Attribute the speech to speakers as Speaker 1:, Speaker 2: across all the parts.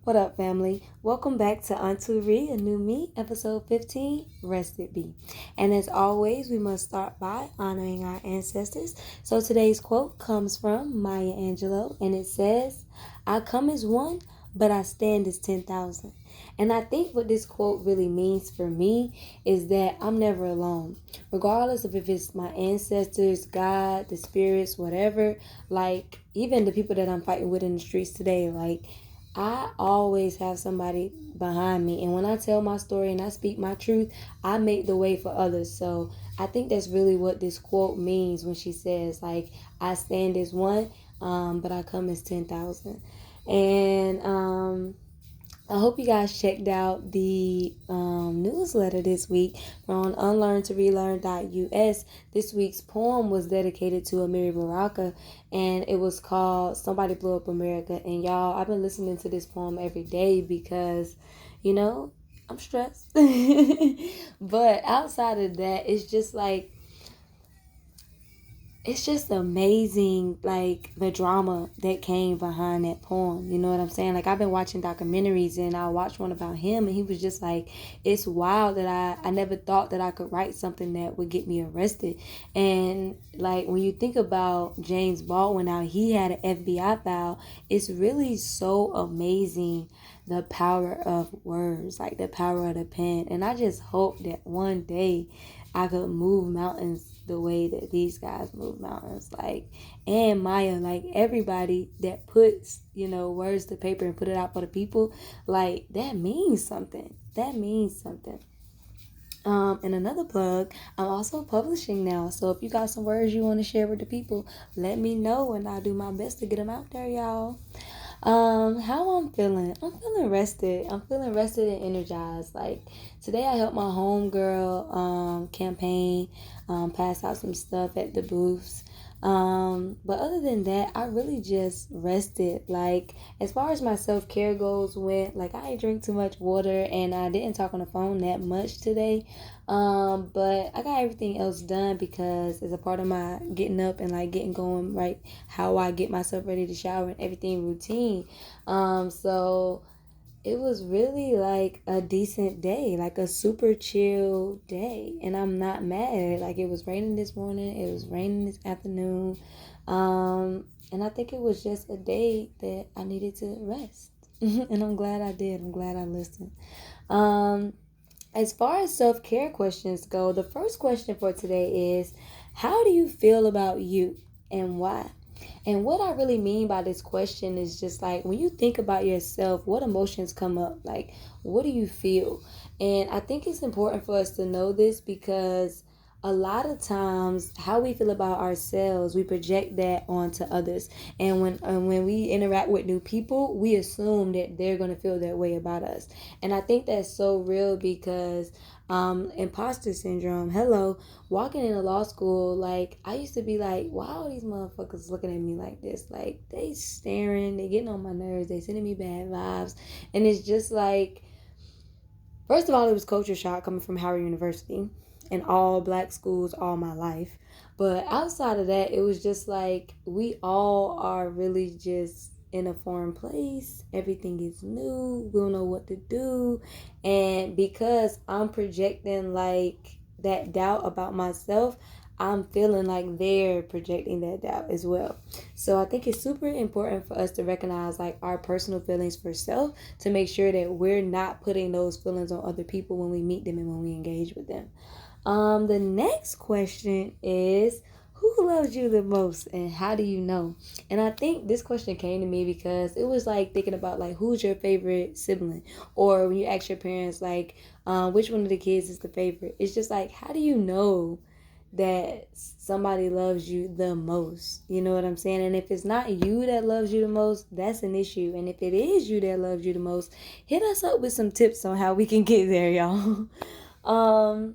Speaker 1: What up, family? Welcome back to Unto Re, a new me, episode 15, Rested B. And as always, we must start by honoring our ancestors. So today's quote comes from Maya Angelou, and it says, I come as one, but I stand as 10,000. And I think what this quote really means for me is that I'm never alone. Regardless of if it's my ancestors, God, the spirits, whatever, like even the people that I'm fighting with in the streets today, like I always have somebody behind me. And when I tell my story and I speak my truth, I make the way for others. So I think that's really what this quote means when she says, like, I stand as one, but I come as 10,000. And I hope you guys checked out the newsletter this week from Unlearn to Relearn.us. This week's poem was dedicated to Amiri Baraka, and it was called Somebody Blew Up America. And y'all, I've been listening to this poem every day because, I'm stressed. But outside of that, it's just amazing, like the drama that came behind that poem. You know what I'm saying? Like, I've been watching documentaries, and I watched one about him, and he was just like, it's wild that I never thought that I could write something that would get me arrested. And like, when you think about James Baldwin, how he had an FBI file, it's really so amazing, the power of words, like the power of the pen. And I just hope that one day I could move mountains the way that these guys move mountains, like, and Maya, like everybody that puts, words to paper and put it out for the people, like that means something. That means something. And another plug, I'm also publishing now. So if you got some words you want to share with the people, let me know, and I'll do my best to get them out there, y'all. How I'm feeling? I'm feeling rested. I'm feeling rested and energized. Like today, I helped my homegirl campaign, pass out some stuff at the booths. But other than that, I really just rested. Like as far as my self-care goes went, like I didn't drink too much water, and I didn't talk on the phone that much today. But I got everything else done because it's a part of my getting up and like getting going, right? How I get myself ready to shower and everything routine. So it was really like a decent day, like a super chill day, and I'm not mad. Like it was raining this morning, it was raining this afternoon, and I think it was just a day that I needed to rest, and I'm glad I did. I'm glad I listened. Um, as far as self-care questions go, the first question for today is, how do you feel about you and why? And what I really mean by this question is just like when you think about yourself, what emotions come up? Like, what do you feel? And I think it's important for us to know this because a lot of times how we feel about ourselves, we project that onto others. And when we interact with new people, we assume that they're going to feel that way about us. And I think that's so real because imposter syndrome, hello, walking into law school, like I used to be like, why are these motherfuckers looking at me like this? Like they staring, they getting on my nerves, they sending me bad vibes. And it's just like, first of all, it was culture shock coming from Howard University and all black schools all my life. But outside of that, it was just like we all are really just in a foreign place. Everything is new. We don't know what to do. And because I'm projecting like that doubt about myself, I'm feeling like they're projecting that doubt as well. So I think it's super important for us to recognize like our personal feelings for self to make sure that we're not putting those feelings on other people when we meet them and when we engage with them. The next question is, who loves you the most and how do you know? And I think this question came to me because it was like thinking about like who's your favorite sibling, or when you ask your parents like which one of the kids is the favorite. It's just like, how do you know that somebody loves you the most? You know what I'm saying? And if it's not you that loves you the most, that's an issue. And if it is you that loves you the most, hit us up with some tips on how we can get there, y'all. um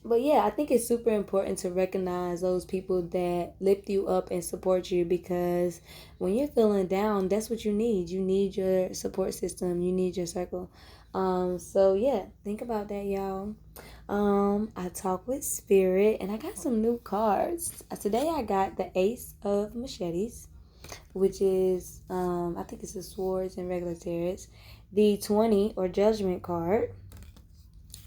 Speaker 1: but yeah, I think it's super important to recognize those people that lift you up and support you, because when you're feeling down, that's what you need. You need your support system. You need your circle. So yeah, think about that, y'all. I talk with spirit, and I got some new cards. Today I got the Ace of Machetes, which is, I think it's the Swords and regular tarots, the 20 or Judgment card,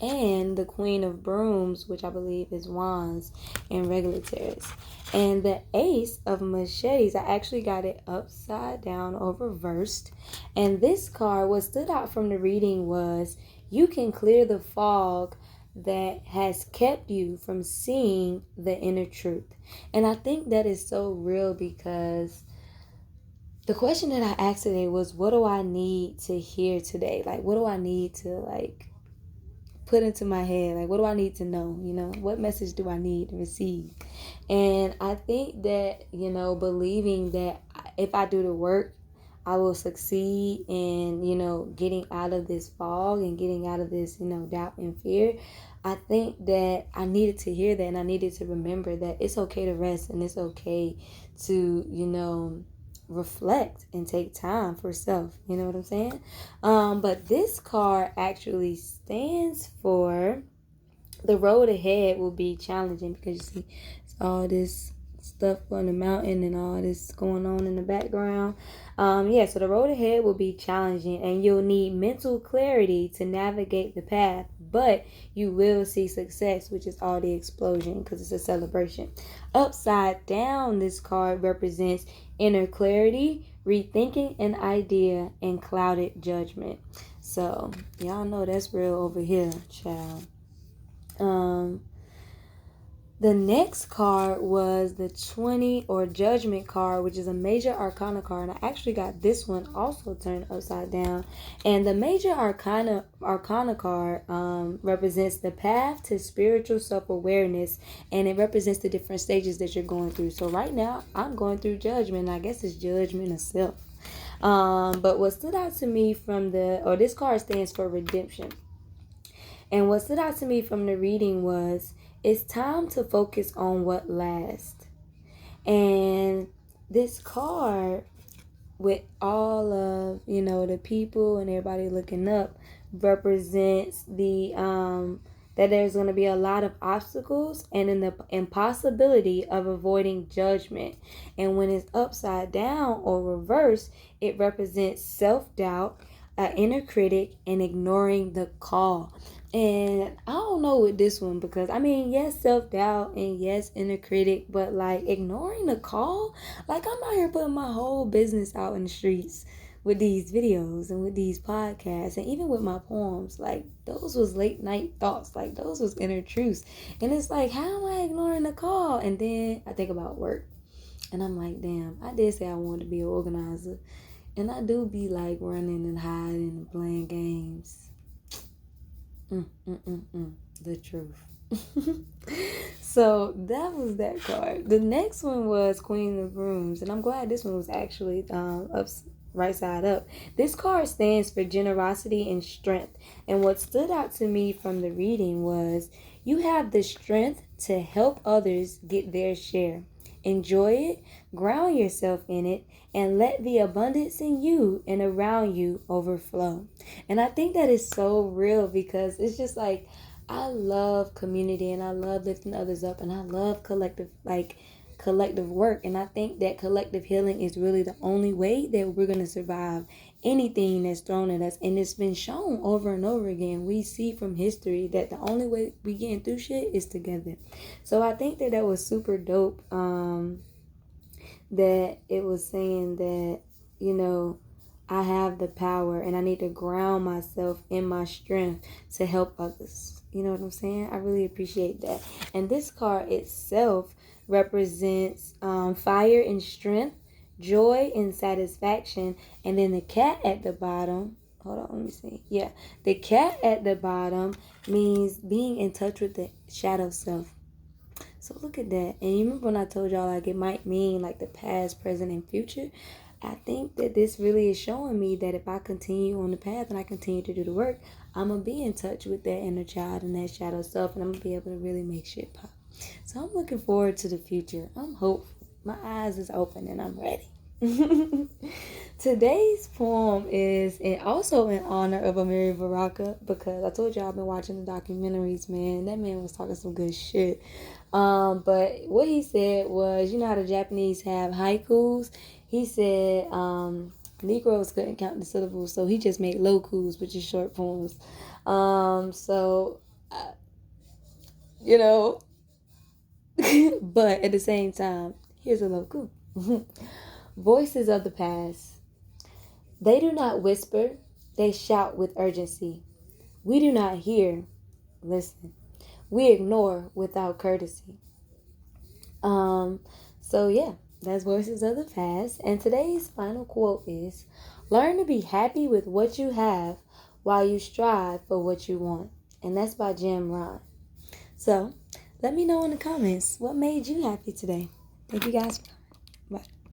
Speaker 1: and the Queen of Brooms, which I believe is Wands and regular tarots. And the Ace of Machetes, I actually got it upside down or reversed. And this card, what stood out from the reading was, you can clear the fog that has kept you from seeing the inner truth. And I think that is so real, because the question that I asked today was, what do I need to hear today? Like, what do I need to, like, put into my head? Like, what do I need to know? You know, what message do I need to receive? And I think that, you know, believing that if I do the work, I will succeed in, you know, getting out of this fog and getting out of this, you know, doubt and fear. I think that I needed to hear that, and I needed to remember that it's okay to rest, and it's okay to, you know, reflect and take time for self. You know what I'm saying? But this card actually stands for, the road ahead will be challenging, because you see it's all this stuff on the mountain and all this going on in the background. So the road ahead will be challenging, and you'll need mental clarity to navigate the path, but you will see success, which is all the explosion, because it's a celebration. Upside down, this card represents inner clarity, rethinking an idea, and clouded judgment. So y'all know that's real over here, child. The next card was the 20 or Judgment card, which is a major arcana card. And I actually got this one also turned upside down. And the major arcana card represents the path to spiritual self-awareness, and it represents the different stages that you're going through. So right now I'm going through Judgment. I guess it's judgment of self. But what stood out to me from this card stands for redemption. And what stood out to me from the reading was, it's time to focus on what lasts. And this card, with all of, you know, the people and everybody looking up, represents the that there's going to be a lot of obstacles and in the impossibility of avoiding judgment. And when it's upside down or reversed, it represents self-doubt, an inner critic, and ignoring the call. And I don't know with this one, because I mean, yes, self-doubt and yes, inner critic, but like ignoring the call, like I'm out here putting my whole business out in the streets with these videos and with these podcasts and even with my poems. Like, those was late night thoughts, like those was inner truths. And it's like, how am I ignoring the call? And then I think about work, and I'm like, damn, I did say I wanted to be an organizer, and I do be like running and hiding and playing games. The truth. So that was that card. The next one was Queen of Brooms, and I'm glad this one was actually right side up. This card stands for generosity and strength. And what stood out to me from the reading was, you have the strength to help others get their share. Enjoy it, ground yourself in it, and let the abundance in you and around you overflow. And I think that is so real, because it's just like, I love community and I love lifting others up, and I love collective work. And I think that collective healing is really the only way that we're going to survive anything that's thrown at us. And it's been shown over and over again. We see from history that the only way we getting through shit is together. So I think that was super dope, that it was saying that, you know, I have the power and I need to ground myself in my strength to help others. You know what I'm saying? I really appreciate that. And this card itself represents fire and strength, joy and satisfaction. And then the cat at the bottom, hold on, let me see. Yeah, the cat at the bottom means being in touch with the shadow self. So look at that. And you remember when I told y'all, like, it might mean like the past, present, and future? I think that this really is showing me that if I continue on the path and I continue to do the work, I'm going to be in touch with that inner child and that shadow self, and I'm going to be able to really make shit pop. So I'm looking forward to the future. I'm hopeful. My eyes is open and I'm ready. Today's poem is also in honor of Amiri Baraka, because I told y'all I've been watching the documentaries, man. That man was talking some good shit. But what he said was, you know how the Japanese have haikus? He said Negroes couldn't count the syllables, so he just made lokus, which is short poems. So, you know, but at the same time, here's a loku. Voices of the past. They do not whisper, they shout with urgency. We do not hear, listen. We ignore without courtesy. So yeah, that's Voices of the Past. And today's final quote is, learn to be happy with what you have while you strive for what you want. And that's by Jim Rohn. So let me know in the comments what made you happy today. Thank you guys for